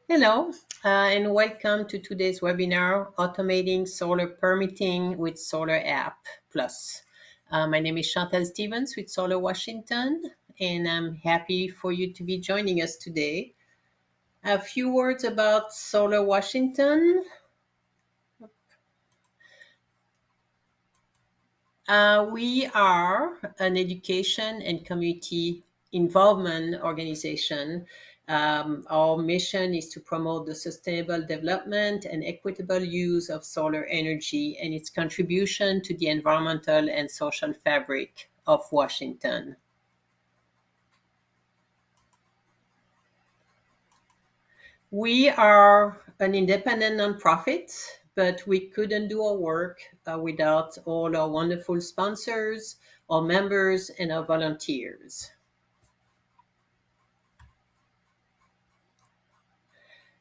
Hello, and welcome to today's webinar, Automating Solar Permitting with SolarAPP Plus. My name is Chantal Stevens with Solar Washington, and I'm happy for you to be joining us today. A few words about Solar Washington. We are an education and community involvement organization. Our mission is to promote the sustainable development and equitable use of solar energy and its contribution to the environmental and social fabric of Washington. We are an independent nonprofit, but we couldn't do our work without all our wonderful sponsors, our members, and our volunteers.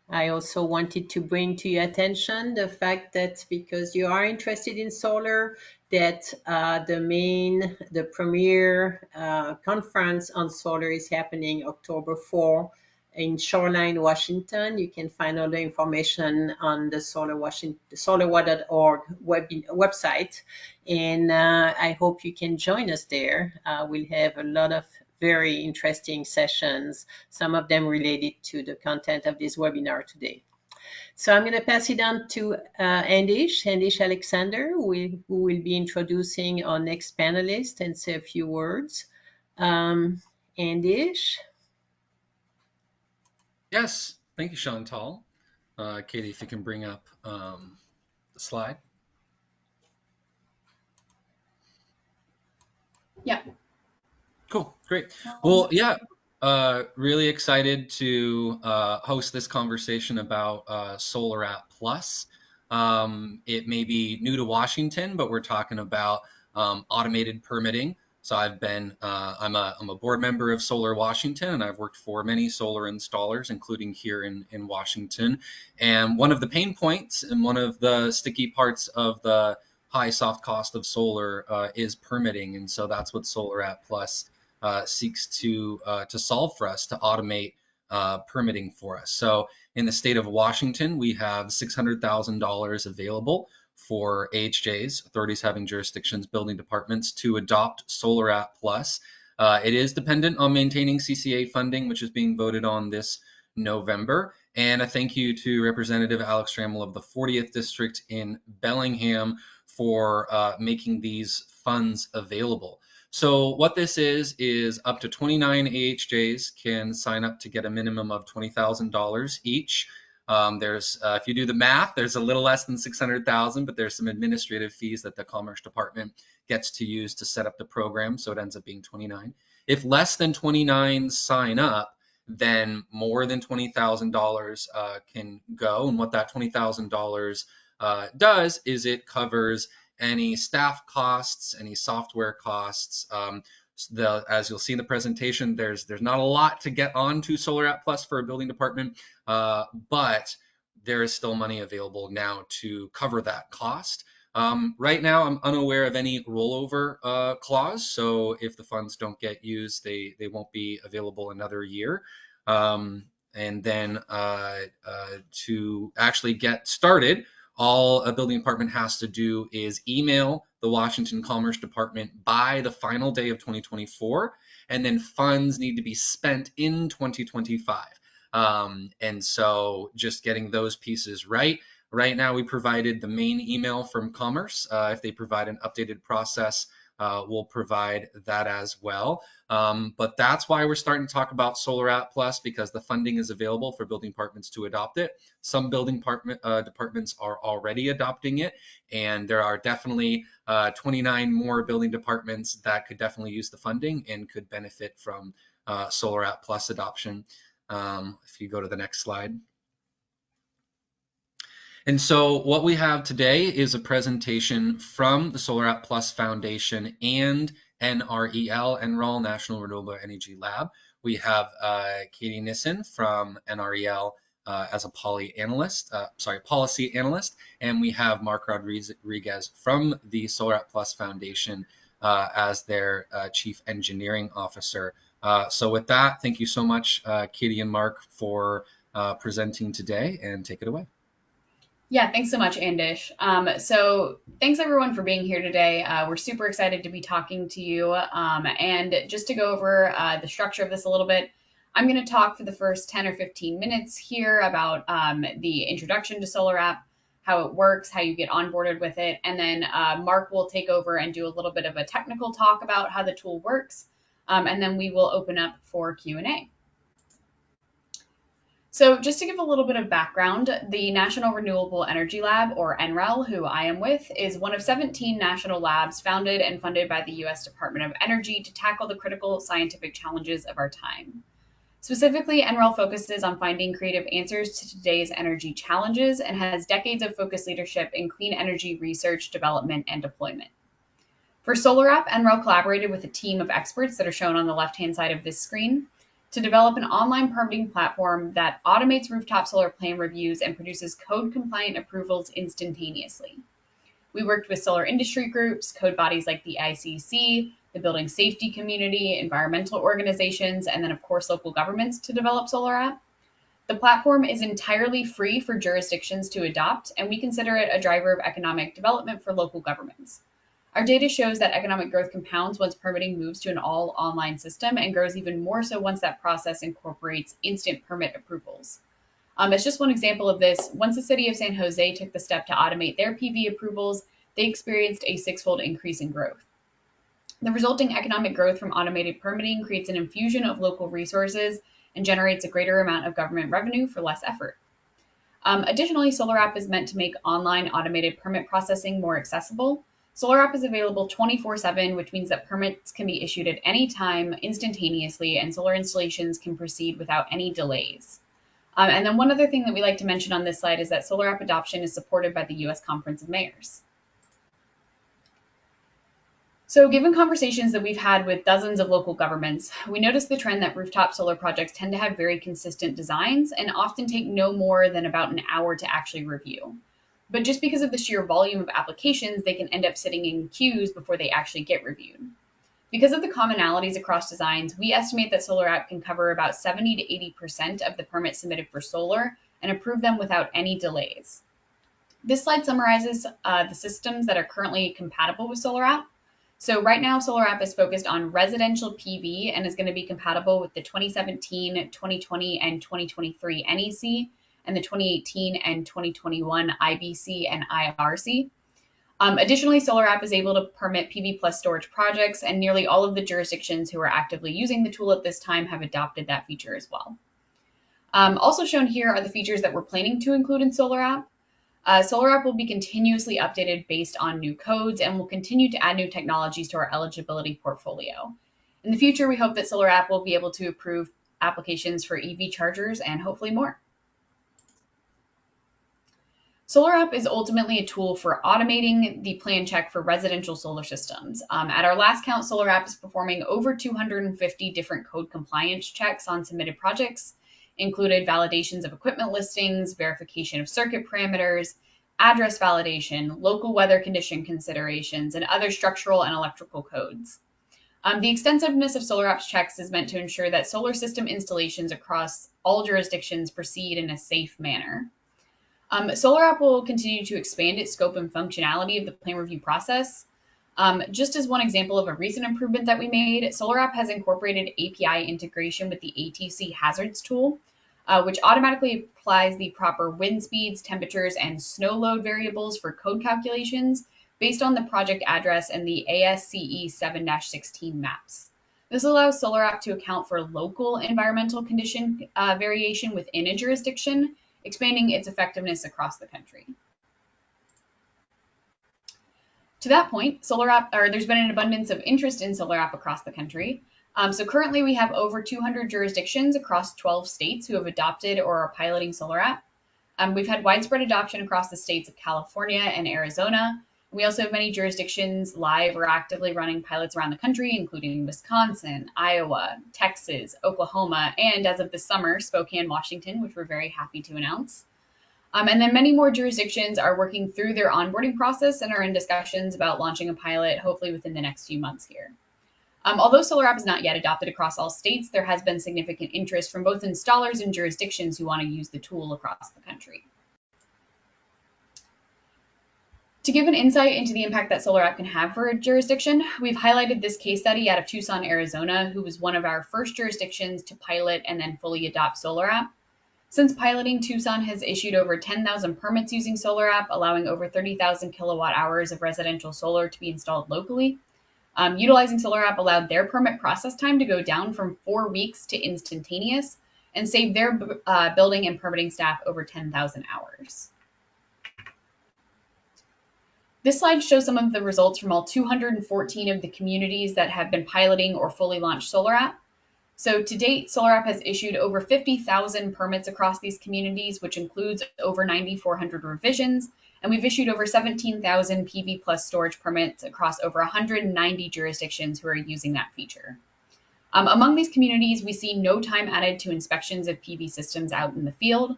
I also wanted to bring to your attention the fact that because you are interested in solar, that the premier conference on solar is happening October 4 in Shoreline, Washington. You can find all the information on the solarwa.org website. And I hope you can join us there. We'll have a lot of very interesting sessions, some of them related to the content of this webinar today. So I'm going to pass it on to Andish Alexander, who will be introducing our next panelist and say a few words. Andish? Yes, thank you, Chantal. Katie, if you can bring up the slide. Yeah. Cool, great. Well, yeah, really excited to host this conversation about SolarAPP Plus. It may be new to Washington, but we're talking about automated permitting. So I'm a board member of Solar Washington, and I've worked for many solar installers, including here in Washington. And one of the pain points and one of the sticky parts of the high soft cost of solar is permitting, and so that's what SolarAPP Plus seeks to solve for us, to automate permitting for us. So in the state of Washington, we have $600,000 available for AHJs, authorities having jurisdictions, building departments, to adopt SolarAPP Plus. It is dependent on maintaining CCA funding, which is being voted on this November. And a thank you to Representative Alex Trammell of the 40th District in Bellingham for making these funds available. So what this is up to 29 AHJs can sign up to get a minimum of $20,000 each. If you do the math, there's a little less than 600,000, but there's some administrative fees that the Commerce Department gets to use to set up the program, so it ends up being 29. If less than 29 sign up, then more than $20,000 can go, and what that $20,000 does is it covers any staff costs, any software costs. As you'll see in the presentation, there's not a lot to get onto SolarAPP Plus for a building department, but there is still money available now to cover that cost. Right now, I'm unaware of any rollover clause, so if the funds don't get used, they won't be available another year. And then to actually get started, all a building department has to do is email the Washington Commerce Department by the final day of 2024, and then funds need to be spent in 2025. And so just getting those pieces right. Right now, we provided the main email from Commerce. If they provide an updated process, we'll provide that as well. But that's why we're starting to talk about SolarAPP Plus, because the funding is available for building departments to adopt it. Some building departments are already adopting it, and there are definitely 29 more building departments that could definitely use the funding and could benefit from SolarAPP Plus adoption. If you go to the next slide. And so what we have today is a presentation from the SolarAPP Plus Foundation and NREL, National Renewable Energy Lab. We have Katie Nissen from NREL as a policy analyst, and we have Mark Rodriguez from the SolarAPP Plus Foundation as their Chief Engineering Officer. So with that, thank you so much, Katie and Mark, for presenting today, and take it away. Yeah, thanks so much, Andish. So thanks everyone for being here today. We're super excited to be talking to you. And just to go over the structure of this a little bit, I'm going to talk for the first 10 or 15 minutes here about the introduction to SolarAPP, how it works, how you get onboarded with it. And then Mark will take over and do a little bit of a technical talk about how the tool works. And then we will open up for Q&A. So just to give a little bit of background, the National Renewable Energy Lab, or NREL, who I am with, is one of 17 national labs founded and funded by the U.S. Department of Energy to tackle the critical scientific challenges of our time. Specifically, NREL focuses on finding creative answers to today's energy challenges and has decades of focused leadership in clean energy research, development, and deployment. For SolarAPP, NREL collaborated with a team of experts that are shown on the left-hand side of this screen to develop an online permitting platform that automates rooftop solar plan reviews and produces code-compliant approvals instantaneously. We worked with solar industry groups, code bodies like the ICC, the building safety community, environmental organizations, and then of course local governments to develop SolarAPP. The platform is entirely free for jurisdictions to adopt, and we consider it a driver of economic development for local governments. Our data shows that economic growth compounds once permitting moves to an all online system and grows even more so once that process incorporates instant permit approvals. As just one example of this, once the city of San Jose took the step to automate their PV approvals, they experienced a 6-fold increase in growth. The resulting economic growth from automated permitting creates an infusion of local resources and generates a greater amount of government revenue for less effort. Additionally, SolarAPP is meant to make online automated permit processing more accessible. SolarAPP is available 24/7, which means that permits can be issued at any time instantaneously, and solar installations can proceed without any delays. And then one other thing that we like to mention on this slide is that SolarAPP adoption is supported by the U.S. Conference of Mayors. So given conversations that we've had with dozens of local governments, we noticed the trend that rooftop solar projects tend to have very consistent designs and often take no more than about an hour to actually review. But just because of the sheer volume of applications, they can end up sitting in queues before they actually get reviewed. Because of the commonalities across designs, we estimate that SolarAPP can cover about 70 to 80% of the permits submitted for solar and approve them without any delays. This slide summarizes the systems that are currently compatible with SolarAPP. So right now, SolarAPP is focused on residential PV and is going to be compatible with the 2017, 2020, and 2023 NEC, and the 2018 and 2021 IBC and IRC. Additionally, SolarAPP is able to permit PV plus storage projects, and nearly all of the jurisdictions who are actively using the tool at this time have adopted that feature as well. Also shown here are the features that we're planning to include in SolarAPP. SolarAPP will be continuously updated based on new codes and will continue to add new technologies to our eligibility portfolio. In the future, we hope that SolarAPP will be able to approve applications for EV chargers and hopefully more. SolarAPP is ultimately a tool for automating the plan check for residential solar systems. At our last count, SolarAPP is performing over 250 different code compliance checks on submitted projects, included validations of equipment listings, verification of circuit parameters, address validation, local weather condition considerations, and other structural and electrical codes. The extensiveness of SolarAPP's checks is meant to ensure that solar system installations across all jurisdictions proceed in a safe manner. SolarAPP will continue to expand its scope and functionality of the plan review process. Just as one example of a recent improvement that we made, SolarAPP has incorporated API integration with the ATC hazards tool, which automatically applies the proper wind speeds, temperatures, and snow load variables for code calculations based on the project address and the ASCE 7-16 maps. This allows SolarAPP to account for local environmental condition variation within a jurisdiction, expanding its effectiveness across the country. To that point, there's been an abundance of interest in SolarAPP across the country. So currently we have over 200 jurisdictions across 12 states who have adopted or are piloting SolarAPP. We've had widespread adoption across the states of California and Arizona. We also have many jurisdictions live or actively running pilots around the country, including Wisconsin, Iowa, Texas, Oklahoma, and as of this summer, Spokane, Washington, which we're very happy to announce. And then many more jurisdictions are working through their onboarding process and are in discussions about launching a pilot, hopefully within the next few months here. Although SolarAPP is not yet adopted across all states, there has been significant interest from both installers and jurisdictions who want to use the tool across the country. To give an insight into the impact that SolarAPP can have for a jurisdiction, we've highlighted this case study out of Tucson, Arizona, who was one of our first jurisdictions to pilot and then fully adopt SolarAPP. Since piloting, Tucson has issued over 10,000 permits using SolarAPP, allowing over 30,000 kilowatt hours of residential solar to be installed locally. Utilizing SolarAPP allowed their permit process time to go down from 4 weeks to instantaneous and saved their building and permitting staff over 10,000 hours. This slide shows some of the results from all 214 of the communities that have been piloting or fully launched SolarAPP. So to date, SolarAPP has issued over 50,000 permits across these communities, which includes over 9,400 revisions, and we've issued over 17,000 PV plus storage permits across over 190 jurisdictions who are using that feature. Among these communities, we see no time added to inspections of PV systems out in the field.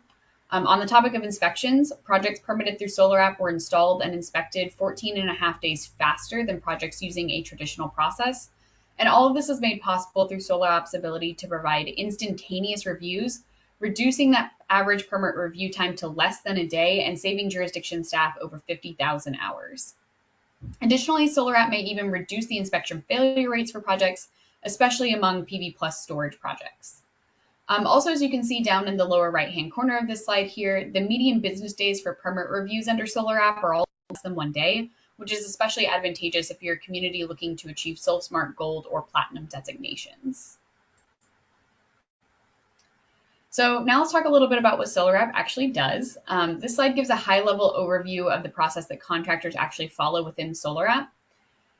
On the topic of inspections, projects permitted through SolarAPP were installed and inspected 14.5 days faster than projects using a traditional process. And all of this is made possible through SolarAPP's ability to provide instantaneous reviews, reducing that average permit review time to less than a day and saving jurisdiction staff over 50,000 hours. Additionally, SolarAPP may even reduce the inspection failure rates for projects, especially among PV plus storage projects. Also, as you can see down in the lower right-hand corner of this slide here, the median business days for permit reviews under SolarAPP are all less than 1 day, which is especially advantageous if you're a community looking to achieve SolSmart Gold or Platinum designations. So now let's talk a little bit about what SolarAPP actually does. This slide gives a high-level overview of the process that contractors actually follow within SolarAPP.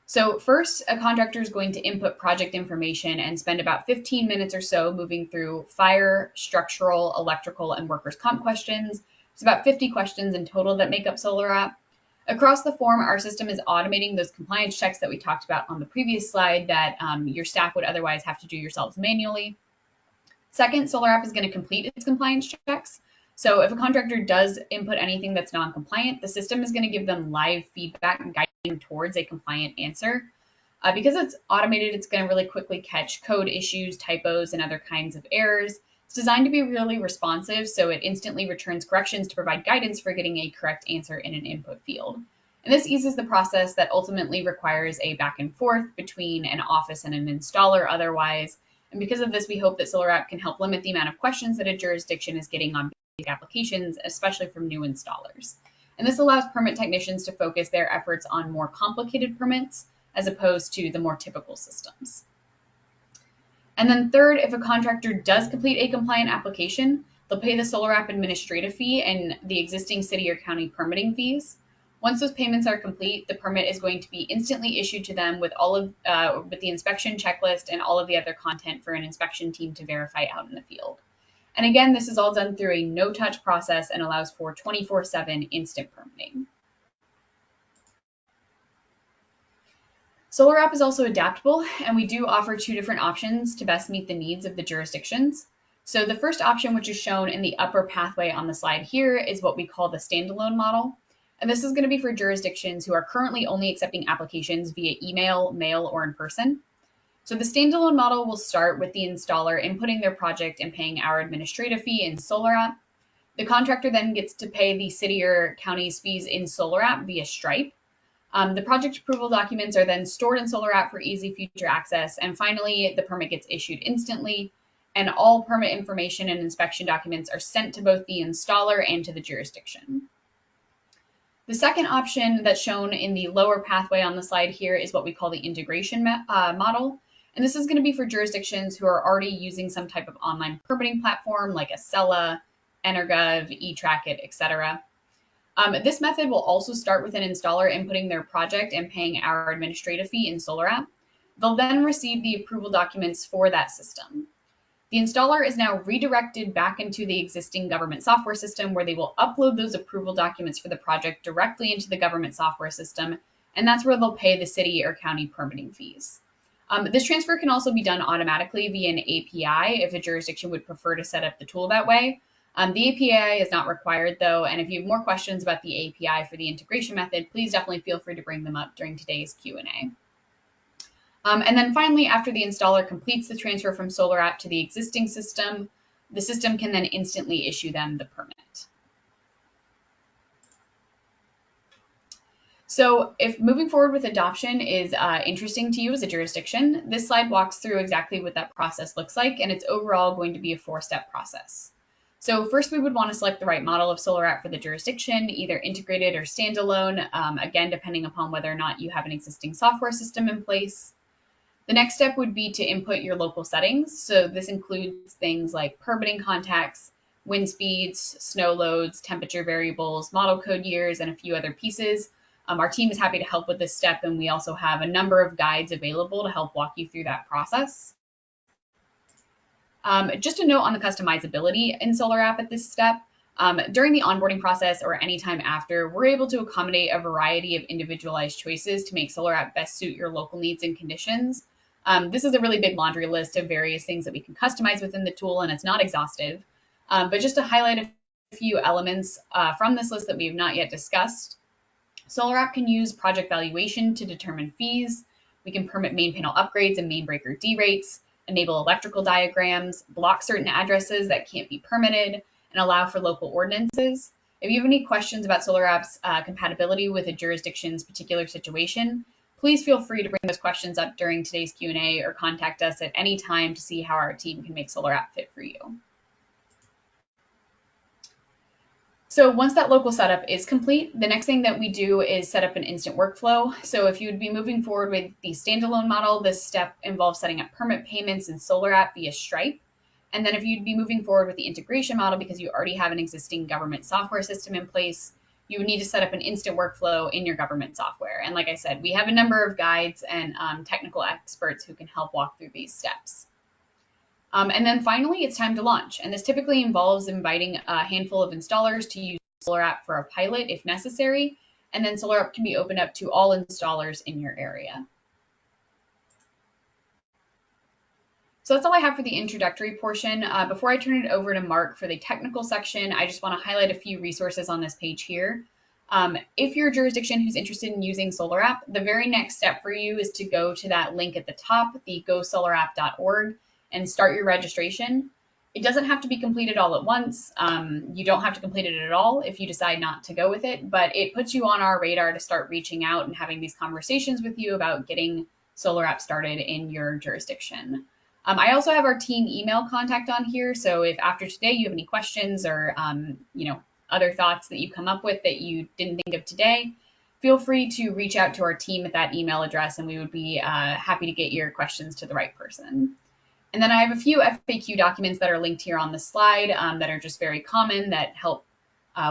So first, a contractor is going to input project information and spend about 15 minutes or so moving through fire, structural, electrical, and workers' comp questions. It's about 50 questions in total that make up SolarAPP. Across the form, our system is automating those compliance checks that we talked about on the previous slide that your staff would otherwise have to do yourselves manually. Second, SolarAPP is going to complete its compliance checks. So if a contractor does input anything that's non-compliant, the system is going to give them live feedback and guide them towards a compliant answer. Because it's automated, it's going to really quickly catch code issues, typos, and other kinds of errors. It's designed to be really responsive, so it instantly returns corrections to provide guidance for getting a correct answer in an input field. And this eases the process that ultimately requires a back and forth between an office and an installer otherwise. And because of this, we hope that SolarAPP can help limit the amount of questions that a jurisdiction is getting on basic applications, especially from new installers. And this allows permit technicians to focus their efforts on more complicated permits as opposed to the more typical systems. And then third, if a contractor does complete a compliant application, they'll pay the SolarAPP administrative fee and the existing city or county permitting fees. Once those payments are complete, the permit is going to be instantly issued to them with with the inspection checklist and all of the other content for an inspection team to verify out in the field. And again, this is all done through a no-touch process and allows for 24/7 instant permitting. SolarAPP is also adaptable, and we do offer 2 different options to best meet the needs of the jurisdictions. So the first option, which is shown in the upper pathway on the slide here, is what we call the standalone model. And this is going to be for jurisdictions who are currently only accepting applications via email, mail, or in person. So the standalone model will start with the installer inputting their project and paying our administrative fee in SolarAPP. The contractor then gets to pay the city or county's fees in SolarAPP via Stripe. The project approval documents are then stored in SolarAPP for easy future access. And finally, the permit gets issued instantly, and all permit information and inspection documents are sent to both the installer and to the jurisdiction. The second option that's shown in the lower pathway on the slide here is what we call the integration model. And this is going to be for jurisdictions who are already using some type of online permitting platform like Acela, Energov, eTrackit, etc. This method will also start with an installer inputting their project and paying our administrative fee in SolarAPP. They'll then receive the approval documents for that system. The installer is now redirected back into the existing government software system where they will upload those approval documents for the project directly into the government software system, and that's where they'll pay the city or county permitting fees. This transfer can also be done automatically via an API if a jurisdiction would prefer to set up the tool that way. The API is not required though, and if you have more questions about the API for the integration method, please definitely feel free to bring them up during today's Q&A. And then finally, after the installer completes the transfer from SolarAPP to the existing system, the system can then instantly issue them the permit. So if moving forward with adoption is interesting to you as a jurisdiction, this slide walks through exactly what that process looks like, and it's overall going to be a 4-step process. So first, we would want to select the right model of SolarAPP for the jurisdiction, either integrated or standalone, again, depending upon whether or not you have an existing software system in place. The next step would be to input your local settings. So this includes things like permitting contacts, wind speeds, snow loads, temperature variables, model code years, and a few other pieces. Our team is happy to help with this step, and we also have a number of guides available to help walk you through that process. Just a note on the customizability in SolarAPP at this step. During the onboarding process or anytime after, we're able to accommodate a variety of individualized choices to make SolarAPP best suit your local needs and conditions. This is a really big laundry list of various things that we can customize within the tool, and it's not exhaustive. But just to highlight a few elements from this list that we have not yet discussed, SolarAPP can use project valuation to determine fees. We can permit main panel upgrades and main breaker derates, enable electrical diagrams, block certain addresses that can't be permitted, and allow for local ordinances. If you have any questions about SolarAPP's compatibility with a jurisdiction's particular situation, please feel free to bring those questions up during today's Q&A or contact us at any time to see how our team can make SolarAPP fit for you. So once that local setup is complete, the next thing that we do is set up an instant workflow. So if you would be moving forward with the standalone model, this step involves setting up permit payments in SolarAPP via Stripe. And then if you'd be moving forward with the integration model because you already have an existing government software system in place, you would need to set up an instant workflow in your government software. And like I said, we have a number of guides and technical experts who can help walk through these steps. And then finally, it's time to launch. And this typically involves inviting a handful of installers to use SolarAPP for a pilot if necessary. And then SolarAPP can be opened up to all installers in your area. So that's all I have for the introductory portion. Before I turn it over to Mark for the technical section, I just want to highlight a few resources on this page here. If you're a jurisdiction who's interested in using SolarAPP, the very next step for you is to go to that link at the top, the gosolarapp.org, and start your registration. It doesn't have to be completed all at once. You don't have to complete it at all if you decide not to go with it, but it puts you on our radar to start reaching out and having these conversations with you about getting SolarAPP started in your jurisdiction. I also have our team email contact on here, so if after today you have any questions or other thoughts that you come up with that you didn't think of today, feel free to reach out to our team at that email address, and we would be happy to get your questions to the right person. And then I have a few FAQ documents that are linked here on the slide that are just very common that help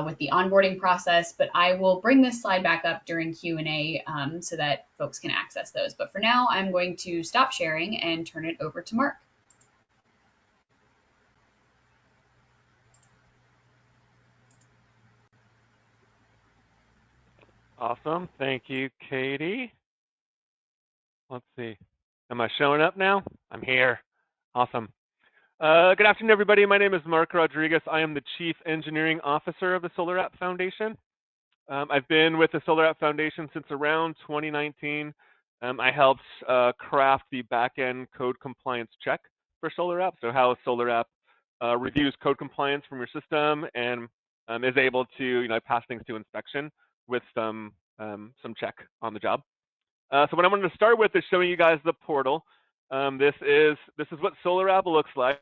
with the onboarding process, but I will bring this slide back up during Q&A so that folks can access those. But for now, I'm going to stop sharing and turn it over to Mark. Awesome. Thank you, Katie. Let's see. Am I showing up now? I'm here. Awesome. Good afternoon, everybody. My name is Mark Rodriguez. I am the Chief Engineering Officer of the SolarAPP Foundation. I've been with the SolarAPP Foundation since around 2019. I helped craft the backend code compliance check for SolarAPP, so how SolarAPP reviews code compliance from your system and is able to pass things to inspection with some check on the job. So what I wanted to start with is showing you guys the portal. This is what SolarAPP looks like.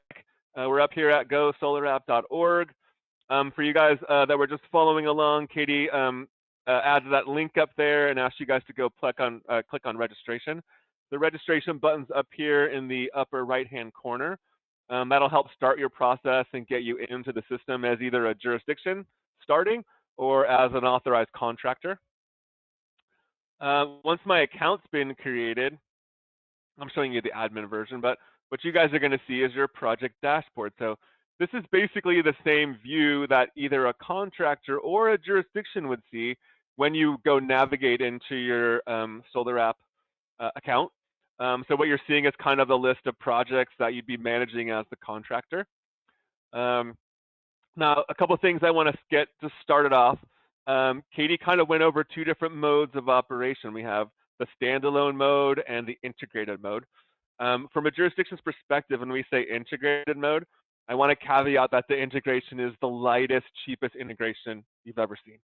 We're up here at gosolarapp.org. For you guys that were just following along, Katie added that link up there and asked you guys to go click on registration. The registration button's up here in the upper right-hand corner. That'll help start your process and get you into the system as either a jurisdiction starting or as an authorized contractor. Once my account's been created, I'm showing you the admin version, but what you guys are going to see is your project dashboard. So this is basically the same view that either a contractor or a jurisdiction would see when you go navigate into your SolarAPP account. So what you're seeing is kind of the list of projects that you'd be managing as the contractor. Now, a couple of things I want to get just started off. Katie kind of went over two different modes of operation. We have the standalone mode, and the integrated mode. From a jurisdiction's perspective, when we say integrated mode, I want to caveat that the integration is the lightest, cheapest integration you've ever seen.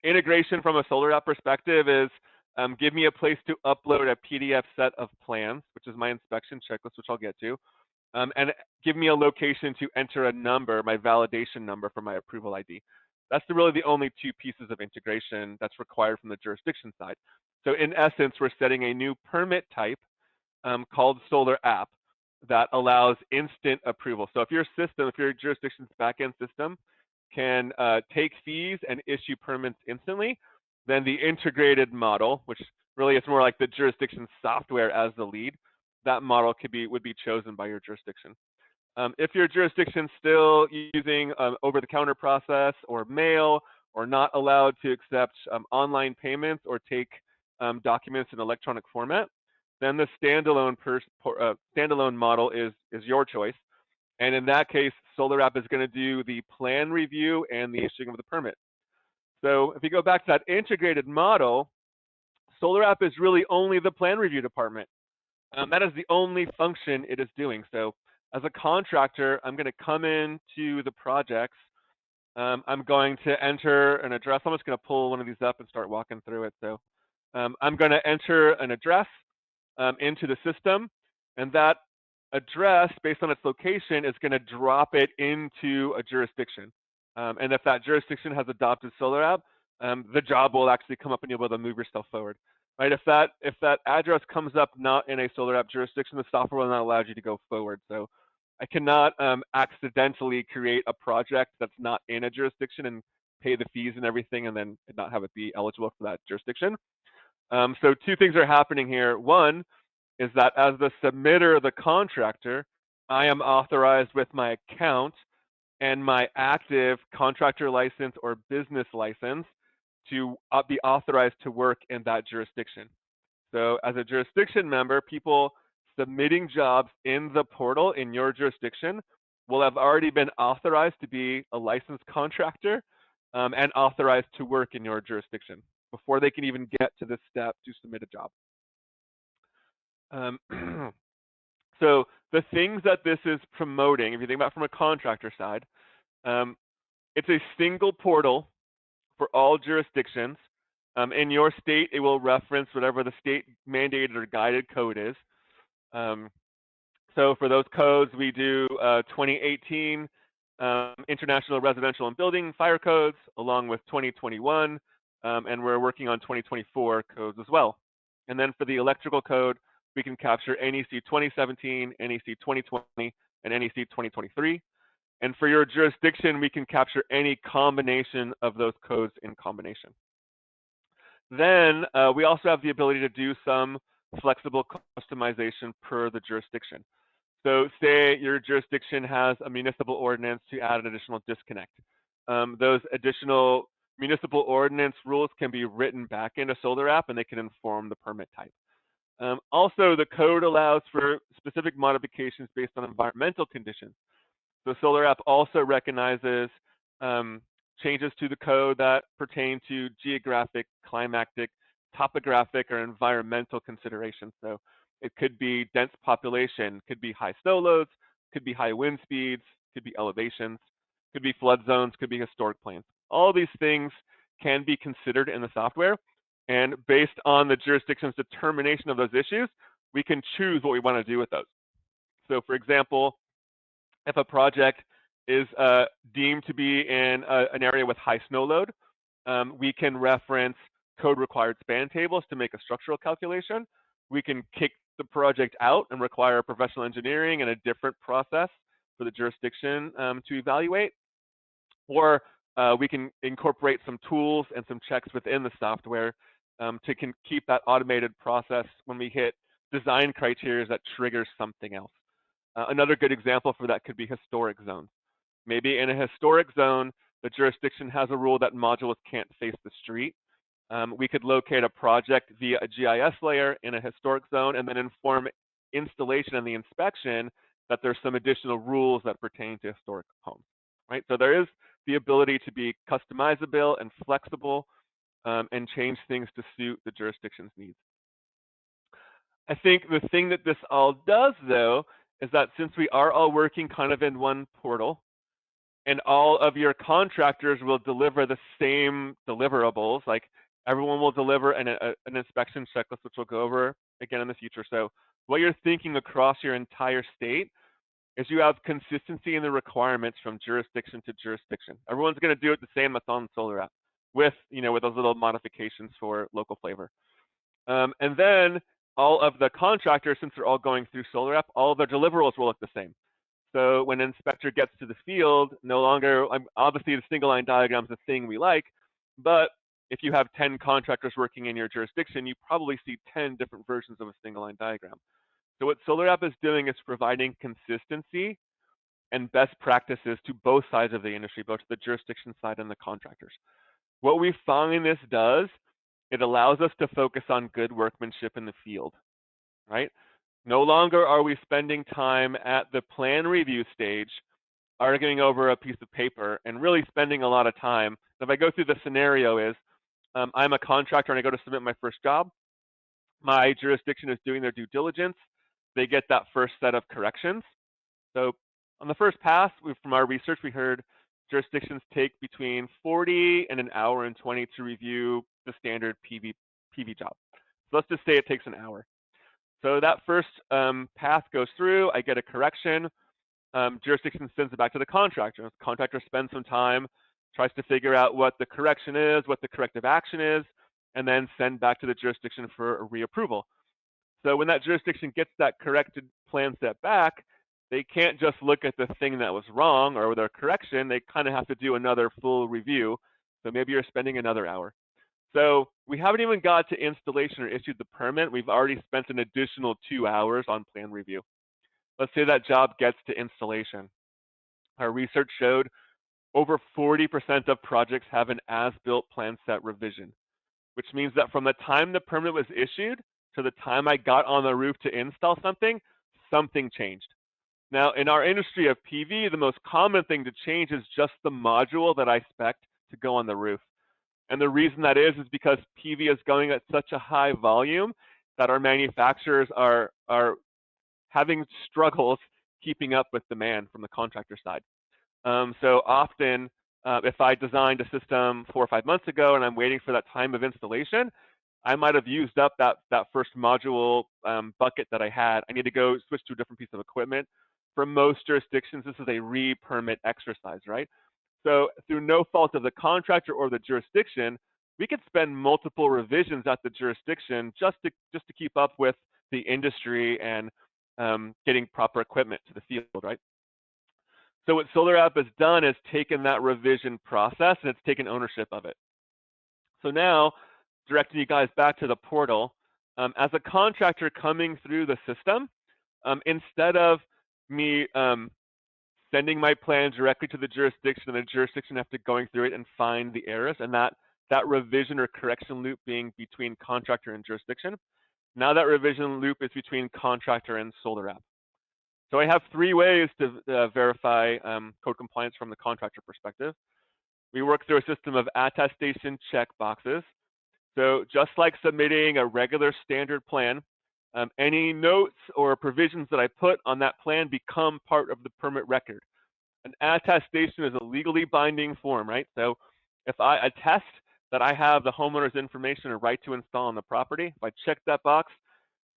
Integration from a SolarAPP perspective is give me a place to upload a PDF set of plans, which is my inspection checklist, which I'll get to, and give me a location to enter a number, my validation number for my approval ID. That's really the only two pieces of integration that's required from the jurisdiction side. So in essence, we're setting a new permit type called SolarAPP that allows instant approval. So if your jurisdiction's backend system can take fees and issue permits instantly, then the integrated model, which really is more like the jurisdiction software as the lead, that model would be chosen by your jurisdiction. If your jurisdiction's still using over-the-counter process or mail, or not allowed to accept online payments or take documents in electronic format, then the standalone model is your choice. And in that case, SolarAPP is going to do the plan review and the issuing of the permit. So if you go back to that integrated model, SolarAPP is really only the plan review department. That is the only function it is doing. So as a contractor, I'm going to come into the projects. I'm going to enter an address. I'm just going to pull one of these up and start walking through it. So I'm going to enter an address into the system, and that address, based on its location, is going to drop it into a jurisdiction. And if that jurisdiction has adopted SolarAPP, the job will actually come up and you'll be able to move yourself forward. Right? If that address comes up not in a SolarAPP jurisdiction, the software will not allow you to go forward. So I cannot accidentally create a project that's not in a jurisdiction and pay the fees and everything and then not have it be eligible for that jurisdiction. So two things are happening here. One is that as the submitter, the contractor, I am authorized with my account and my active contractor license or business license to be authorized to work in that jurisdiction. So as a jurisdiction member, people submitting jobs in the portal in your jurisdiction will have already been authorized to be a licensed contractor and authorized to work in your jurisdiction before they can even get to this step to submit a job. So the things that this is promoting, if you think about from a contractor side, it's a single portal for all jurisdictions. In your state, it will reference whatever the state mandated or guided code is. So for those codes, we do 2018 International Residential and Building Fire Codes, along with 2021, and we're working on 2024 codes as well. And then for the electrical code, we can capture NEC 2017, NEC 2020, and NEC 2023. And for your jurisdiction, we can capture any combination of those codes in combination. Then we also have the ability to do some flexible customization per the jurisdiction. So say your jurisdiction has a municipal ordinance to add an additional disconnect. Those additional municipal ordinance rules can be written back into SolarAPP and they can inform the permit type. Also, the code allows for specific modifications based on environmental conditions. So SolarAPP also recognizes changes to the code that pertain to geographic, climatic, topographic, or environmental considerations. So it could be dense population, could be high snow loads, could be high wind speeds, could be elevations, could be flood zones, could be historic plains. All these things can be considered in the software. And based on the jurisdiction's determination of those issues, we can choose what we want to do with those. So for example, if a project is deemed to be in an area with high snow load, we can reference code required span tables to make a structural calculation. We can kick the project out and require professional engineering and a different process for the jurisdiction to evaluate. Or we can incorporate some tools and some checks within the software to keep that automated process when we hit design criteria that triggers something else. Another good example for that could be historic zones. Maybe in a historic zone, the jurisdiction has a rule that modules can't face the street. We could locate a project via a GIS layer in a historic zone and then inform installation and the inspection that there's some additional rules that pertain to historic homes, right? So there is the ability to be customizable and flexible and change things to suit the jurisdiction's needs. I think the thing that this all does, though, is that since we are all working kind of in one portal, and all of your contractors will deliver the same deliverables, like everyone will deliver an inspection checklist, which we'll go over again in the future. So what you're thinking across your entire state is you have consistency in the requirements from jurisdiction to jurisdiction. Everyone's going to do it the same that's on SolarAPP with, with those little modifications for local flavor. And then all of the contractors, since they're all going through SolarAPP, all of their deliverables will look the same. So when an inspector gets to the field, no longer, obviously the single line diagram is the thing we like, but if you have 10 contractors working in your jurisdiction, you probably see 10 different versions of a single line diagram. So what SolarAPP is doing is providing consistency and best practices to both sides of the industry, both the jurisdiction side and the contractors. What we find this does, it allows us to focus on good workmanship in the field, right? No longer are we spending time at the plan review stage arguing over a piece of paper and really spending a lot of time. If I go through the scenario is, I'm a contractor and I go to submit my first job. My jurisdiction is doing their due diligence. They get that first set of corrections. So on the first pass, from our research, we heard jurisdictions take between 40 and an hour and 20 to review the standard PV job. So let's just say it takes an hour. So that first path goes through, I get a correction, jurisdiction sends it back to the contractor. The contractor spends some time, tries to figure out what the correction is, what the corrective action is, and then send back to the jurisdiction for a reapproval. So when that jurisdiction gets that corrected plan set back, they can't just look at the thing that was wrong or their correction, they kind of have to do another full review. So maybe you're spending another hour. So we haven't even got to installation or issued the permit. We've already spent an additional 2 hours on plan review. Let's say that job gets to installation. Our research showed over 40% of projects have an as-built plan set revision, which means that from the time the permit was issued to the time I got on the roof to install something, something changed. Now, in our industry of PV, the most common thing to change is just the module that I spec to go on the roof. And the reason that is because PV is going at such a high volume that our manufacturers are having struggles keeping up with demand from the contractor side. So often, if I designed a system 4 or 5 months ago and I'm waiting for that time of installation, I might have used up that first module bucket that I had. I need to go switch to a different piece of equipment. For most jurisdictions, this is a re-permit exercise, right? So through no fault of the contractor or the jurisdiction, we could spend multiple revisions at the jurisdiction just to keep up with the industry and getting proper equipment to the field, right? So what SolarAPP has done is taken that revision process and it's taken ownership of it. So now, directing you guys back to the portal, as a contractor coming through the system, instead of me sending my plan directly to the jurisdiction and the jurisdiction after going through it and find the errors, and that revision or correction loop being between contractor and jurisdiction, now that revision loop is between contractor and SolarAPP. So I have 3 ways to verify code compliance from the contractor perspective. We work through a system of attestation check boxes. So just like submitting a regular standard plan, any notes or provisions that I put on that plan become part of the permit record. An attestation is a legally binding form, right? So if I attest that I have the homeowner's information or right to install on the property, if I check that box,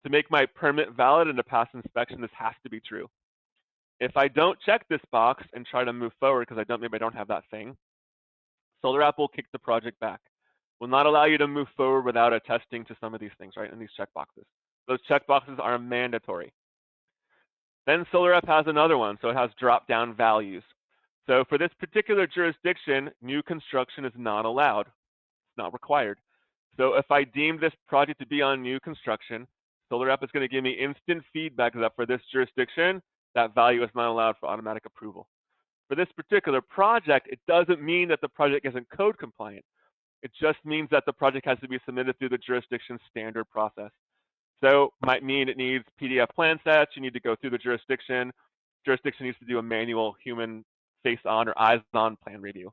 to make my permit valid and to pass inspection, this has to be true. If I don't check this box and try to move forward because maybe I don't have that thing, SolarAPP will kick the project back. Will not allow you to move forward without attesting to some of these things, right? And these checkboxes. Those checkboxes are mandatory. Then SolarAPP has another one, so it has drop-down values. So for this particular jurisdiction, new construction is not allowed. It's not required. So if I deem this project to be on new construction, SolarAPP is going to give me instant feedback that for this jurisdiction, that value is not allowed for automatic approval. For this particular project, it doesn't mean that the project isn't code compliant. It just means that the project has to be submitted through the jurisdiction standard process. So might mean it needs PDF plan sets, you need to go through the jurisdiction. Jurisdiction needs to do a manual human face-on or eyes-on plan review.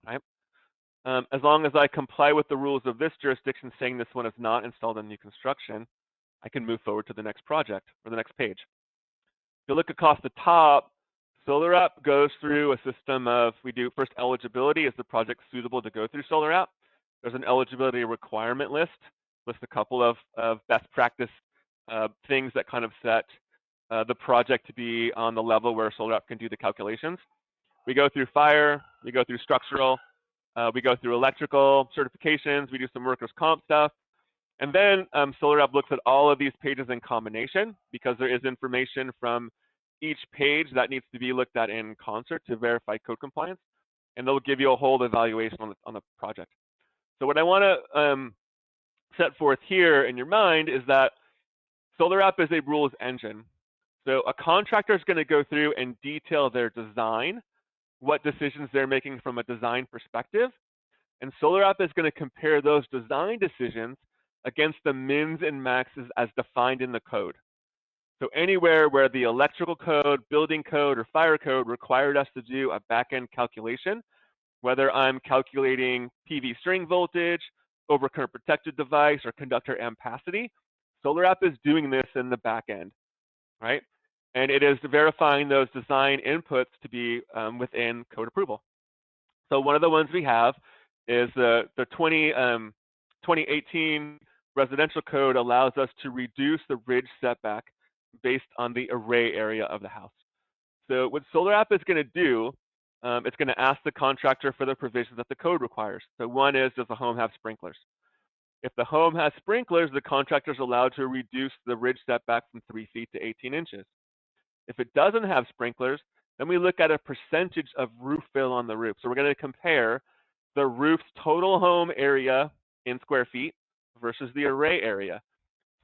Right? As long as I comply with the rules of this jurisdiction saying this one is not installed in new construction, I can move forward to the next project or the next page. If you look across the top, SolarAPP goes through a system of, we do first eligibility. Is the project suitable to go through SolarAPP? There's an eligibility requirement list a couple of best practice things that kind of set the project to be on the level where SolarAPP can do the calculations. We go through fire, we go through structural, we go through electrical certifications, we do some workers' comp stuff. And then SolarAPP looks at all of these pages in combination because there is information from each page that needs to be looked at in concert to verify code compliance. And they'll give you a whole evaluation on the project. So what I want to set forth here in your mind is that SolarAPP is a rules engine. So a contractor is going to go through and detail their design, what decisions they're making from a design perspective. And SolarAPP is going to compare those design decisions against the mins and maxes as defined in the code. So anywhere where the electrical code, building code, or fire code required us to do a back-end calculation, whether I'm calculating PV string voltage, overcurrent protected device, or conductor ampacity, SolarAPP is doing this in the back end, right? And it is verifying those design inputs to be within code approval. So one of the ones we have is the 2018 residential code allows us to reduce the ridge setback based on the array area of the house. So what SolarAPP is going to do, it's going to ask the contractor for the provisions that the code requires. So one is, does the home have sprinklers? If the home has sprinklers, the contractor is allowed to reduce the ridge setback from 3 feet to 18 inches. If it doesn't have sprinklers, then we look at a percentage of roof fill on the roof. So we're going to compare the roof's total home area in square feet versus the array area.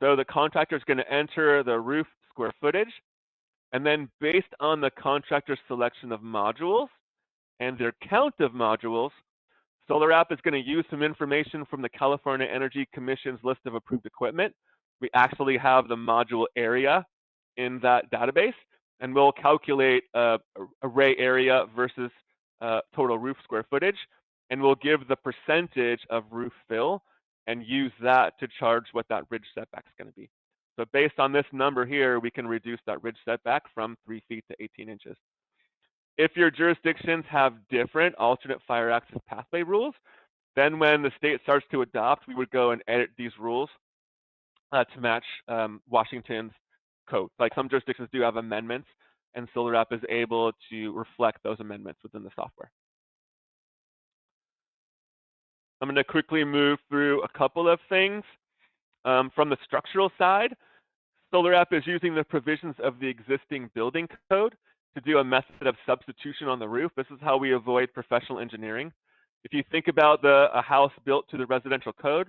So the contractor is going to enter the roof square footage, and then based on the contractor's selection of modules and their count of modules, SolarAPP is going to use some information from the California Energy Commission's list of approved equipment. We actually have the module area in that database, and we'll calculate array area versus total roof square footage, and we'll give the percentage of roof fill and use that to charge what that ridge setback is going to be. So based on this number here, we can reduce that ridge setback from 3 feet to 18 inches. If your jurisdictions have different alternate fire access pathway rules, then when the state starts to adopt, we would go and edit these rules to match Washington's code. Like some jurisdictions do have amendments, and SolarAPP is able to reflect those amendments within the software. I'm going to quickly move through a couple of things. From the structural side, SolarAPP is using the provisions of the existing building code to do a method of substitution on the roof. This is how we avoid professional engineering. If you think about a house built to the residential code,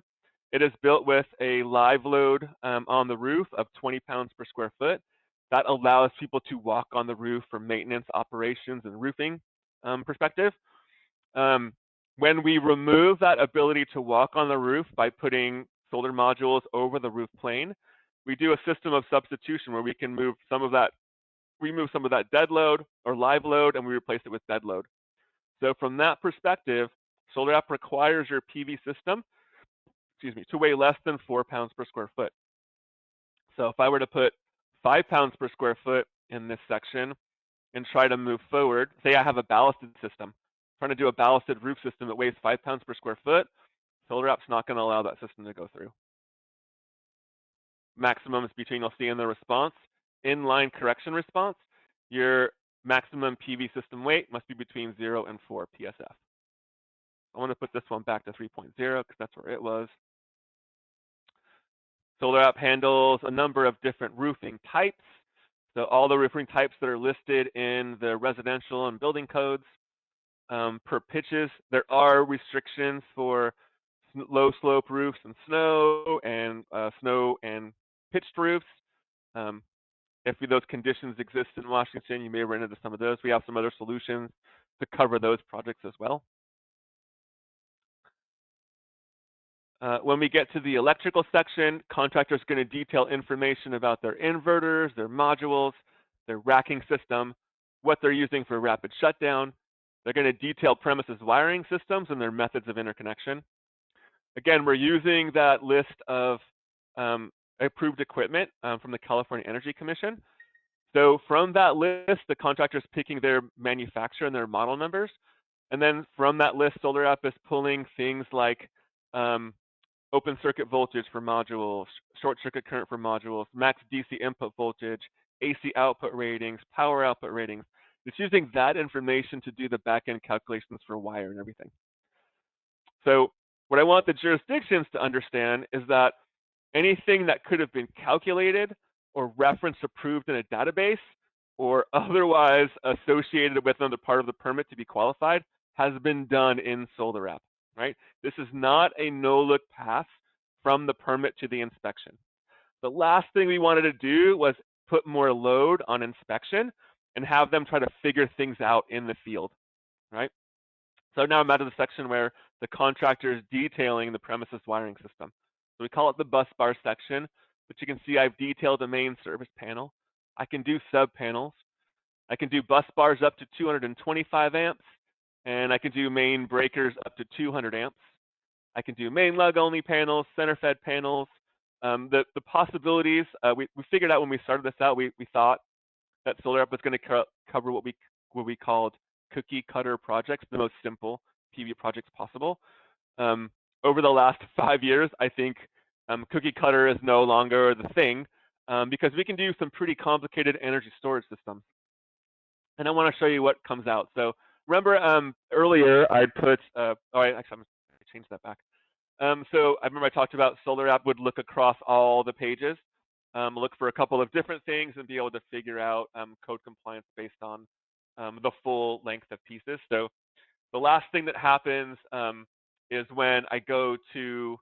it is built with a live load on the roof of 20 pounds per square foot. That allows people to walk on the roof for maintenance, operations, and roofing perspective. When we remove that ability to walk on the roof by putting solar modules over the roof plane, we do a system of substitution where we can move some of that, remove some of that dead load or live load, and we replace it with dead load. So from that perspective, SolarAPP requires your PV system, to weigh less than 4 pounds per square foot. So if I were to put 5 pounds per square foot in this section and try to move forward, say I have a ballasted system, trying to do a ballasted roof system that weighs 5 pounds per square foot, SolarAPP's not going to allow that system to go through. Maximums between, you'll see in the response, inline correction response, your maximum PV system weight must be between 0 and 4 PSF. I want to put this one back to 3.0 because that's where it was. SolarAPP handles a number of different roofing types. So all the roofing types that are listed in the residential and building codes. Per pitches, there are restrictions for low slope roofs and snow and pitched roofs. If those conditions exist in Washington, you may run into some of those. We have some other solutions to cover those projects as well. When we get to the electrical section, contractors are going to detail information about their inverters, their modules, their racking system, what they're using for rapid shutdown, They're going to detail premises wiring systems and their methods of interconnection. Again, we're using that list of approved equipment from the California Energy Commission. So from that list, the contractor is picking their manufacturer and their model numbers. And then from that list, SolarAPP is pulling things like open circuit voltage for modules, short circuit current for modules, max DC input voltage, AC output ratings, power output ratings. It's using that information to do the back-end calculations for wire and everything. So what I want the jurisdictions to understand is that anything that could have been calculated or reference approved in a database or otherwise associated with another part of the permit to be qualified has been done in SolarAPP, right? This is not a no-look pass from the permit to the inspection. The last thing we wanted to do was put more load on inspection and have them try to figure things out in the field, right? So now I'm out of the section where the contractor is detailing the premises wiring system. So we call it the bus bar section, but you can see I've detailed the main service panel. I can do sub panels. I can do bus bars up to 225 amps, and I can do main breakers up to 200 amps. I can do main lug only panels, center fed panels. The possibilities, we figured out when we started this out, we thought that SolarAPP was going to cover what we called cookie cutter projects, the most simple PV projects possible. Over the last 5 years, I think cookie cutter is no longer the thing because we can do some pretty complicated energy storage systems. And I want to show you what comes out. So remember earlier I put, actually I'm going to change that back. So I remember I talked about SolarAPP would look across all the pages, look for a couple of different things and be able to figure out code compliance based on the full length of pieces. So the last thing that happens is when I go to,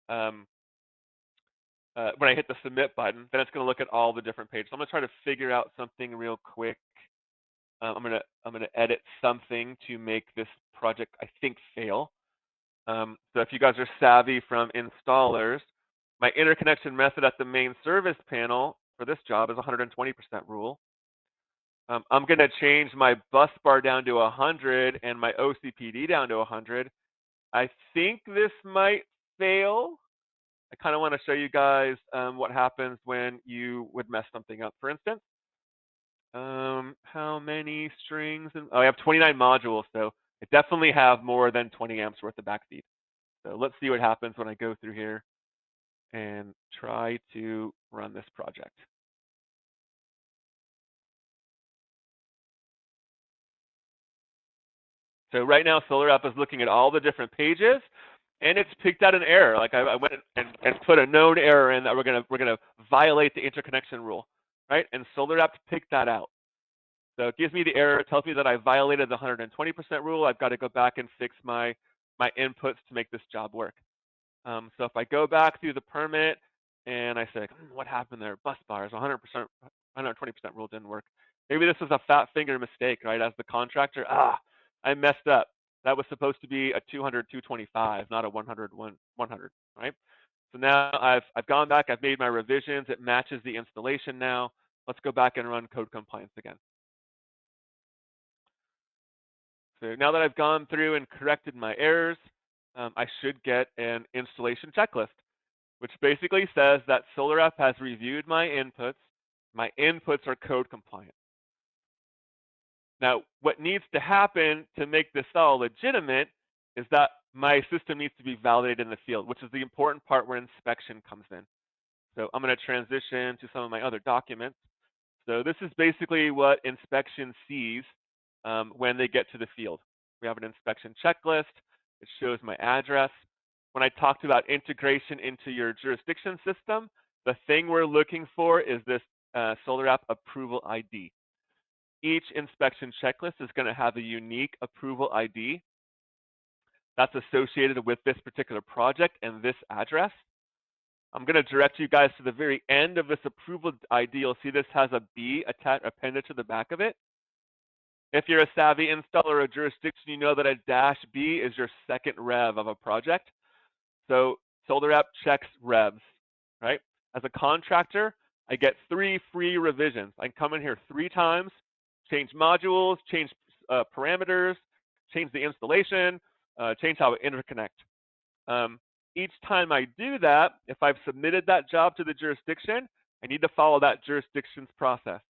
when I hit the submit button, then it's going to look at all the different pages. So I'm going to try to figure out something real quick. I'm going to edit something to make this project, I think, fail. So if you guys are savvy from installers, my interconnection method at the main service panel for this job is 120% rule. I'm going to change my bus bar down to 100 and my OCPD down to 100. I think this might fail. I kind of want to show you guys what happens when you would mess something up. For instance, how many strings? Oh, I have 29 modules, so I definitely have more than 20 amps worth of backfeed. So let's see what happens when I go through here and try to run this project. So right now, SolarAPP is looking at all the different pages, and it's picked out an error. Like I went and put a known error in that we're gonna violate the interconnection rule, right? And SolarAPP picked that out. So it gives me the error. It tells me that I violated the 120% rule. I've got to go back and fix my inputs to make this job work. So if I go back through the permit and I say, what happened there? Bus bars, 100%, 120% rule didn't work. Maybe this was a fat finger mistake, right? As the contractor, I messed up. That was supposed to be a 200, 225, not a 100, 100, right? So now I've gone back, I've made my revisions. It matches the installation now. Let's go back and run code compliance again. So now that I've gone through and corrected my errors, I should get an installation checklist, which basically says that SolarAPP has reviewed my inputs. My inputs are code compliant. Now, what needs to happen to make this all legitimate is that my system needs to be validated in the field, which is the important part where inspection comes in. So I'm going to transition to some of my other documents. So this is basically what inspection sees when they get to the field. We have an inspection checklist. It shows my address. When I talked about integration into your jurisdiction system, the thing we're looking for is this SolarAPP approval ID. Each inspection checklist is going to have a unique approval ID that's associated with this particular project and this address. I'm going to direct you guys to the very end of this approval ID. You'll see this has a B appended to the back of it. If you're a savvy installer or jurisdiction, you know that a -B is your second rev of a project. So SolarAPP checks revs, right? As a contractor, I get 3 free revisions. I can come in here 3 times, change modules, change parameters, change the installation, change how it interconnect. Each time I do that, if I've submitted that job to the jurisdiction, I need to follow that jurisdiction's process.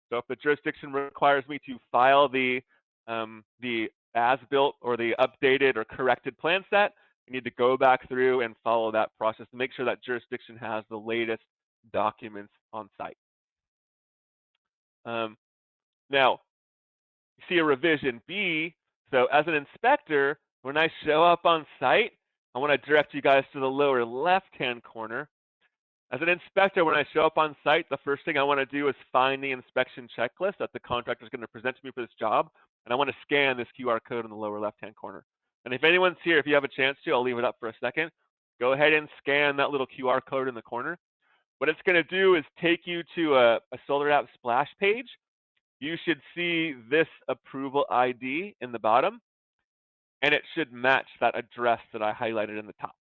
So if the jurisdiction requires me to file the as-built or the updated or corrected plan set, I need to go back through and follow that process to make sure that jurisdiction has the latest documents on site. Now, you see a revision B. So as an inspector, when I show up on site, I want to direct you guys to the lower left-hand corner. As an inspector, when I show up on site, the first thing I want to do is find the inspection checklist that the contractor is going to present to me for this job, and I want to scan this QR code in the lower left-hand corner. And if anyone's here, if you have a chance to, I'll leave it up for a second. Go ahead and scan that little QR code in the corner. What it's going to do is take you to a SolarAPP splash page. You should see this approval ID in the bottom, and it should match that address that I highlighted in the top.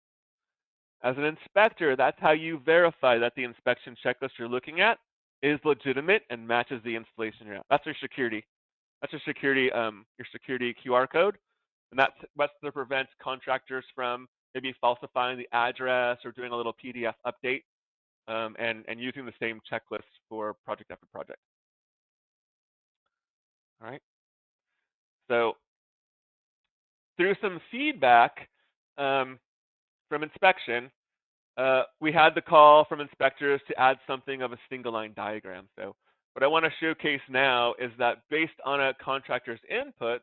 As an inspector, that's how you verify that the inspection checklist you're looking at is legitimate and matches the installation you're at. That's your security. That's your security QR code, and that's what's to prevent contractors from maybe falsifying the address or doing a little PDF update and using the same checklist for project after project. All right. So through some feedback from inspection, we had the call from inspectors to add something of a single line diagram. So what I want to showcase now is that based on a contractor's inputs,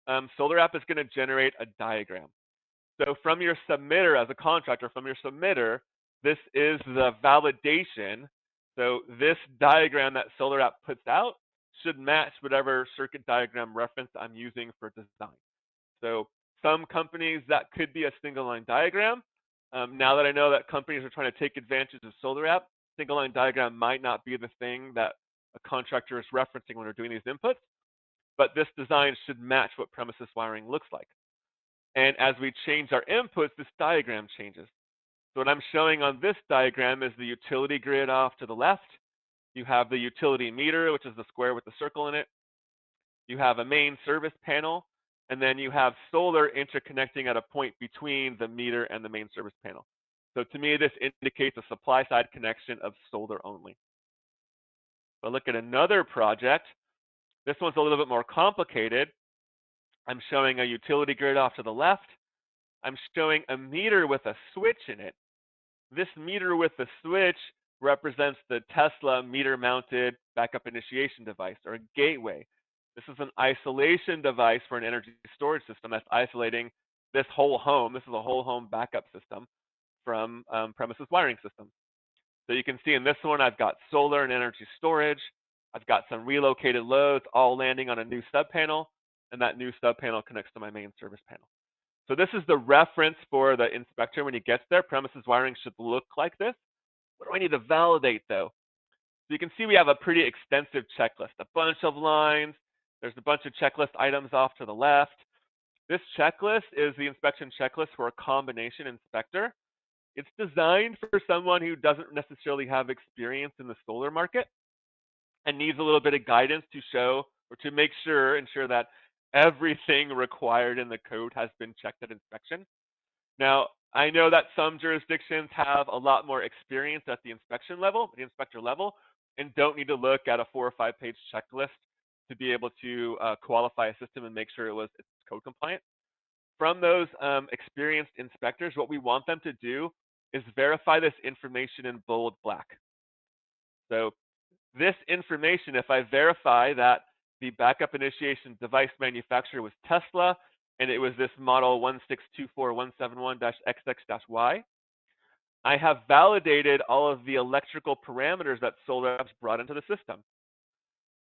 SolarAPP is going to generate a diagram. So from your submitter, as a contractor, from your submitter, this is the validation. So this diagram that SolarAPP puts out should match whatever circuit diagram reference I'm using for design. So some companies, that could be a single line diagram. Now that I know that companies are trying to take advantage of SolarAPP, single line diagram might not be the thing that a contractor is referencing when they're doing these inputs, but this design should match what premises wiring looks like. And as we change our inputs, this diagram changes. So what I'm showing on this diagram is the utility grid off to the left. You have the utility meter, which is the square with the circle in it. You have a main service panel, and then you have solar interconnecting at a point between the meter and the main service panel. So to me, this indicates a supply side connection of solar only. But look at another project. This one's a little bit more complicated. I'm showing a utility grid off to the left. I'm showing a meter with a switch in it. This meter with the switch represents the Tesla meter-mounted backup initiation device, or a gateway. This is an isolation device for an energy storage system that's isolating this whole home. This is a whole home backup system from premises wiring systems. So you can see in this one, I've got solar and energy storage. I've got some relocated loads all landing on a new subpanel, and that new subpanel connects to my main service panel. So this is the reference for the inspector when he gets there. Premises wiring should look like this. What do I need to validate though? So you can see we have a pretty extensive checklist, a bunch of lines. There's a bunch of checklist items off to the left. This checklist is the inspection checklist for a combination inspector. It's designed for someone who doesn't necessarily have experience in the solar market and needs a little bit of guidance to show or to ensure that everything required in the code has been checked at inspection. Now, I know that some jurisdictions have a lot more experience at the inspection level, the inspector level, and don't need to look at a 4 or 5 page checklist to be able to qualify a system and make sure it's code compliant. From those experienced inspectors, what we want them to do is verify this information in bold black. So this information, if I verify that the backup initiation device manufacturer was Tesla, and it was this model 1624171-XX-Y, I have validated all of the electrical parameters that SolarAPP's brought into the system.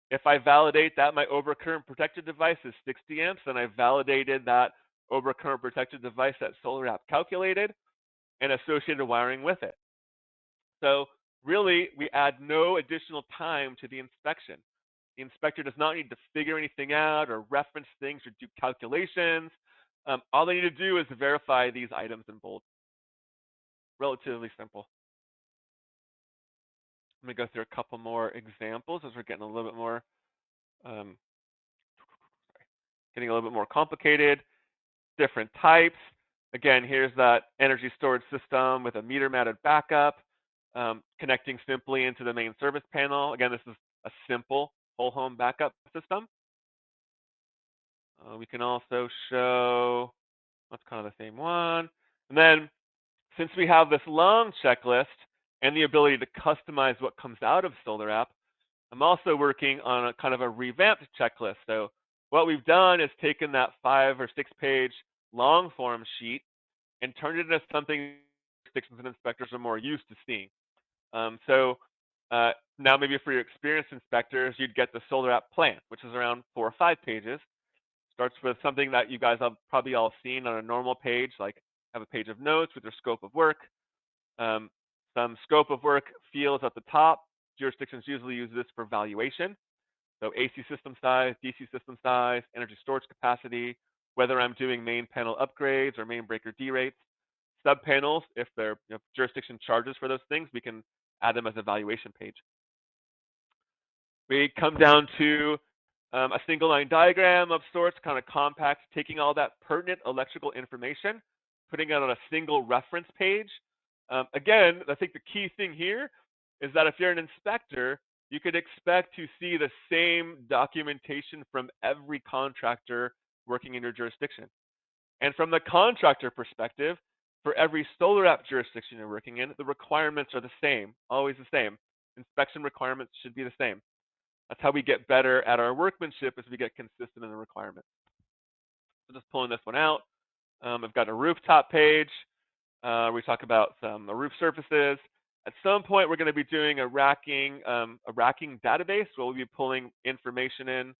If I validate that my overcurrent protected device is 60 amps, then I validated that overcurrent protected device that SolarAPP calculated and associated wiring with it. So really, we add no additional time to the inspection. The inspector does not need to figure anything out or reference things or do calculations. All they need to do is verify these items in bold. Relatively simple. Let me go through a couple more examples as we're getting a little bit more getting a little bit more complicated, different types. Again, here's that energy storage system with a meter-mounted backup, connecting simply into the main service panel. Again, this is a simple whole home backup system. We can also show, that's kind of the same one. And then since we have this long checklist and the ability to customize what comes out of SolarAPP, I'm also working on a kind of a revamped checklist. So what we've done is taken that 5 or 6 page long form sheet and turned it into something jurisdictions and inspectors are more used to seeing. Now maybe for your experienced inspectors, you'd get the SolarAPP plan, which is around 4 or 5 pages. Starts with something that you guys have probably all seen on a normal page, like have a page of notes with your scope of work. Some scope of work fields at the top. Jurisdictions usually use this for valuation. So AC system size, DC system size, energy storage capacity, whether I'm doing main panel upgrades or main breaker derates. Subpanels, if their jurisdiction charges for those things, we can add them as a valuation page. We come down to a single line diagram of sorts, kind of compact, taking all that pertinent electrical information, putting it on a single reference page. Again, I think the key thing here is that if you're an inspector, you could expect to see the same documentation from every contractor working in your jurisdiction. And from the contractor perspective, for every SolarAPP jurisdiction you're working in, the requirements are the same, always the same. Inspection requirements should be the same. That's how we get better at our workmanship, as we get consistent in the requirements. So just pulling this one out. I've got a rooftop page. We talk about some roof surfaces. At some point, we're going to be doing a racking database where we'll be pulling information in,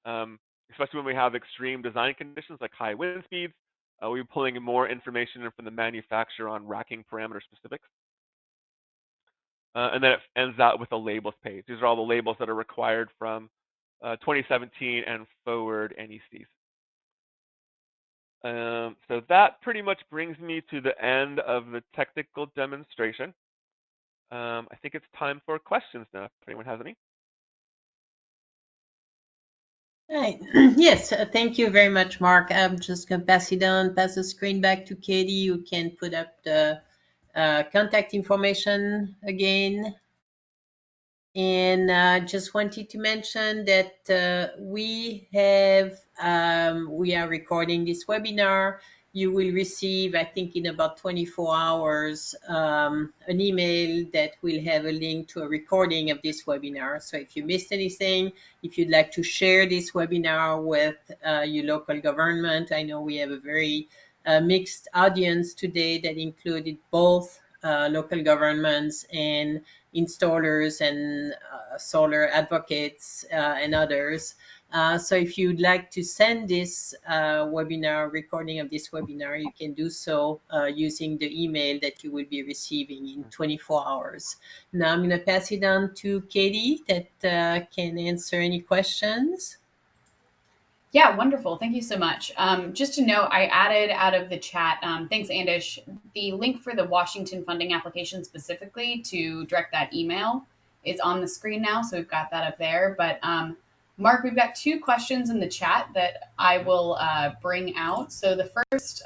especially when we have extreme design conditions like high wind speeds. We'll be pulling in more information in from the manufacturer on racking parameter specifics. And then it ends out with a labels page. These are all the labels that are required from 2017 and forward NECs. So that pretty much brings me to the end of the technical demonstration. I think it's time for questions now, if anyone has any. Right. Yes, thank you very much, Mark. I'm just going to pass the screen back to Katie, who can put up the contact information again. And just wanted to mention that we are recording this webinar. You will receive, I think in about 24 hours, an email that will have a link to a recording of this webinar. So if you missed anything, if you'd like to share this webinar with your local government, I know we have a very mixed audience today that included both local governments and installers and solar advocates and others. So if you'd like to send this recording of this webinar, you can do so using the email that you will be receiving in 24 hours. Now I'm going to pass it on to Katie that can answer any questions. Yeah, wonderful. Thank you so much. Just to note, I added out of the chat, thanks, Andish, the link for the Washington funding application specifically to direct that email is on the screen now. So we've got that up there. But Mark, we've got 2 questions in the chat that I will bring out. So the first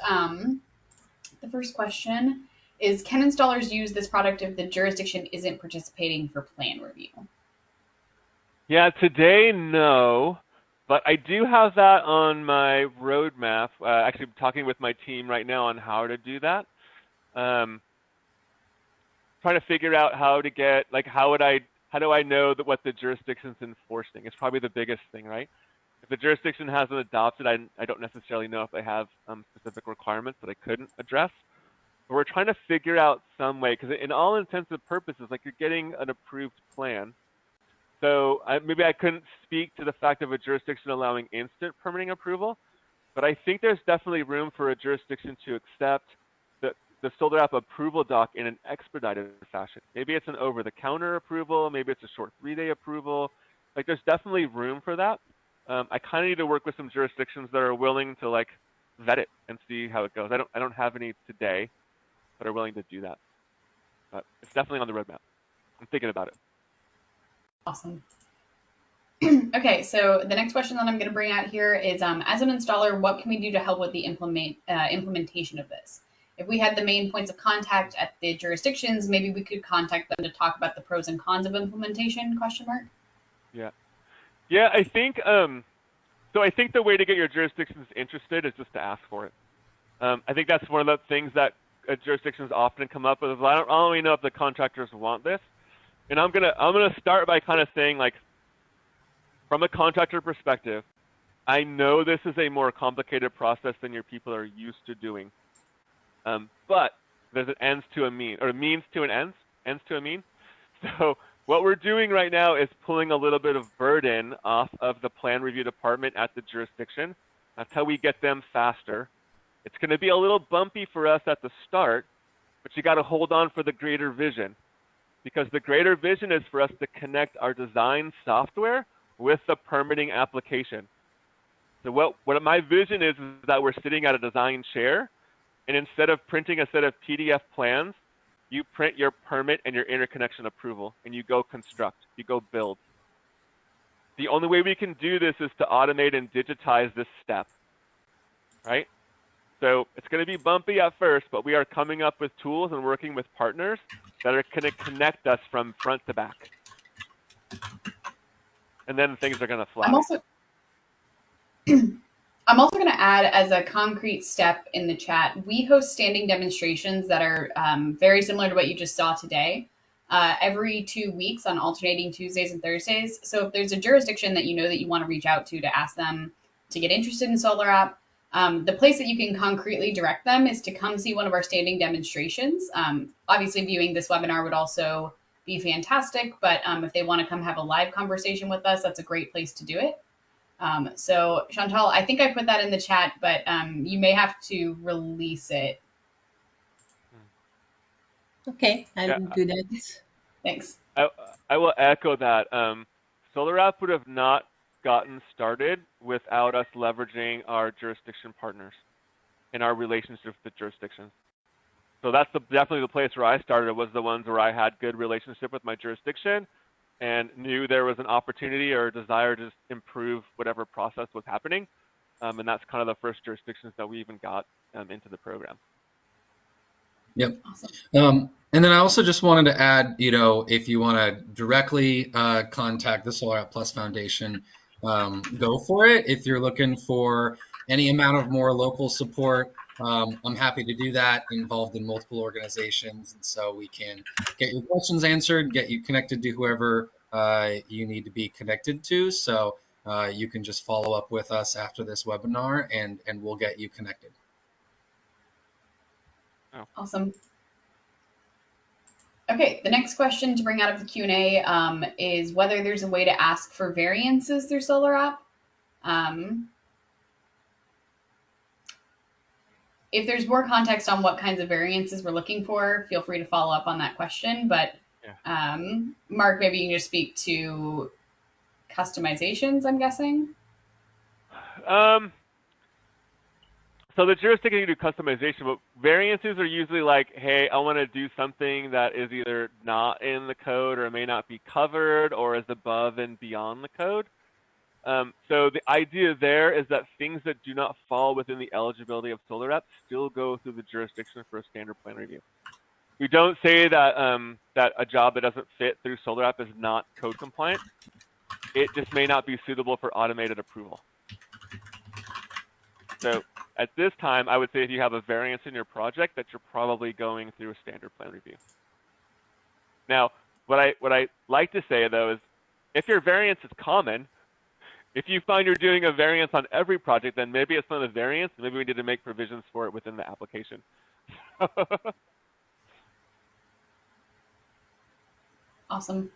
question is, can installers use this product if the jurisdiction isn't participating for plan review? Yeah, today, no. But I do have that on my roadmap. Actually, talking with my team right now on how to do that. Trying to figure out how to get, like, how do I know that what the jurisdiction's enforcing? It's probably the biggest thing, right? If the jurisdiction hasn't adopted, I don't necessarily know if they have specific requirements that I couldn't address. But we're trying to figure out some way, because in all intents and purposes, like, you're getting an approved plan. So maybe I couldn't speak to the fact of a jurisdiction allowing instant permitting approval, but I think there's definitely room for a jurisdiction to accept the SolarAPP approval doc in an expedited fashion. Maybe it's an over-the-counter approval, maybe it's a short 3-day approval. Like, there's definitely room for that. I kind of need to work with some jurisdictions that are willing to, like, vet it and see how it goes. I don't have any today that are willing to do that, but it's definitely on the roadmap. I'm thinking about it. Awesome. Okay, so the next question that I'm going to bring out here is, as an installer, what can we do to help with the implementation of this? If we had the main points of contact at the jurisdictions, maybe we could contact them to talk about the pros and cons of implementation, question mark? Yeah. Yeah, I think so I think the way to get your jurisdictions interested is just to ask for it. I think that's one of the things that jurisdictions often come up with. I don't really know if the contractors want this, and I'm gonna start by kind of saying, like, from a contractor perspective, I know this is a more complicated process than your people are used to doing, but there's an ends to a mean, or a means to an ends to a mean. So what we're doing right now is pulling a little bit of burden off of the plan review department at the jurisdiction. That's how we get them faster. It's going to be a little bumpy for us at the start, but you got to hold on for the greater vision, because the greater vision is for us to connect our design software with the permitting application. So what my vision is that we're sitting at a design chair, and instead of printing a set of PDF plans, you print your permit and your interconnection approval, and you go construct, you go build. The only way we can do this is to automate and digitize this step, right? So it's going to be bumpy at first, but we are coming up with tools and working with partners that are going to connect us from front to back. And then things are going to fly. I'm also going to add, as a concrete step in the chat, we host standing demonstrations that are very similar to what you just saw today, every 2 weeks on alternating Tuesdays and Thursdays. So if there's a jurisdiction that you know that you want to reach out to ask them to get interested in SolarAPP, the place that you can concretely direct them is to come see one of our standing demonstrations. Obviously, viewing this webinar would also be fantastic, but if they want to come have a live conversation with us, that's a great place to do it. So Chantal, I think I put that in the chat, but you may have to release it. Okay, I will do that. Thanks. I will echo that. SolarAPP would have not gotten started without us leveraging our jurisdiction partners and our relationship with the jurisdictions. So that's definitely the place where I started, was the ones where I had good relationship with my jurisdiction and knew there was an opportunity or a desire to improve whatever process was happening. And that's kind of the first jurisdictions that we even got into the program. Yep. Awesome. And then I also just wanted to add, if you want to directly contact the SolarAPP Plus Foundation, go for it. If you're looking for any amount of more local support, I'm happy to do that, involved in multiple organizations. And so we can get your questions answered, get you connected to whoever you need to be connected to. So you can just follow up with us after this webinar and we'll get you connected. Awesome. Okay, the next question to bring out of the Q&A is whether there's a way to ask for variances through SolarAPP. If there's more context on what kinds of variances we're looking for, feel free to follow up on that question. But Mark, maybe you can just speak to customizations, I'm guessing. So the jurisdiction can do customization, but variances are usually like, hey, I want to do something that is either not in the code or may not be covered or is above and beyond the code. So the idea there is that things that do not fall within the eligibility of SolarAPP still go through the jurisdiction for a standard plan review. We don't say that that a job that doesn't fit through SolarAPP is not code compliant. It just may not be suitable for automated approval. So at this time, I would say if you have a variance in your project, that you're probably going through a standard plan review. Now, what I like to say, though, is if your variance is common, if you find you're doing a variance on every project, then maybe it's not a variance. Maybe we need to make provisions for it within the application. Awesome.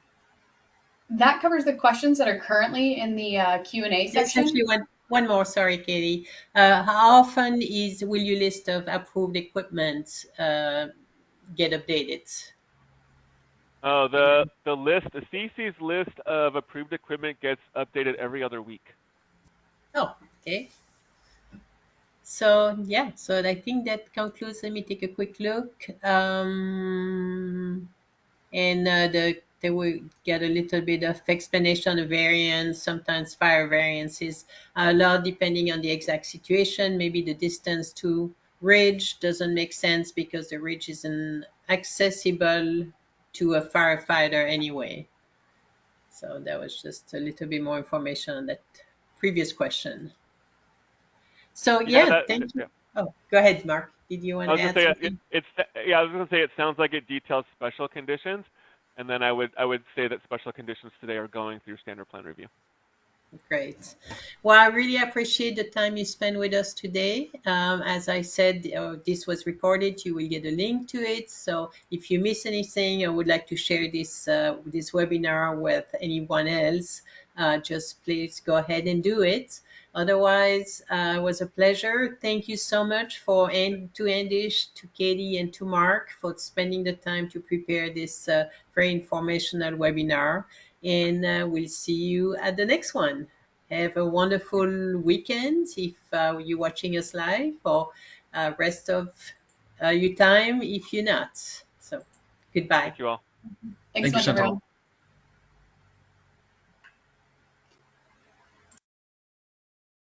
That covers the questions that are currently in the Q&A section. Actually, one more, sorry, Katie. How often will your list of approved equipment get updated? Oh, the CC's list of approved equipment gets updated every other week. Oh, okay. So yeah, so I think that concludes. Let me take a quick look. And the they will get a little bit of explanation of variance. Sometimes fire variance is a lot depending on the exact situation. Maybe the distance to ridge doesn't make sense because the ridge isn't accessible to a firefighter anyway. So that was just a little bit more information on that previous question. So Yeah, yeah, thank you. yeah. Oh, go ahead, Mark. Did you want I to was gonna add say something? I was gonna say it sounds like it details special conditions, and then I would say that special conditions today are going through standard plan review. Great. Well, I really appreciate the time you spent with us today. As I said, this was recorded. You will get a link to it. So if you miss anything, I would like to share this webinar with anyone else. Just please go ahead and do it. Otherwise, it was a pleasure. Thank you so much to Andish, to Katie, and to Mark for spending the time to prepare this very informational webinar, and we'll see you at the next one. Have a wonderful weekend if you're watching us live, or rest of your time if you're not. So, goodbye. Thank you all. Thanks Thank so you, much, Chantal. everyone.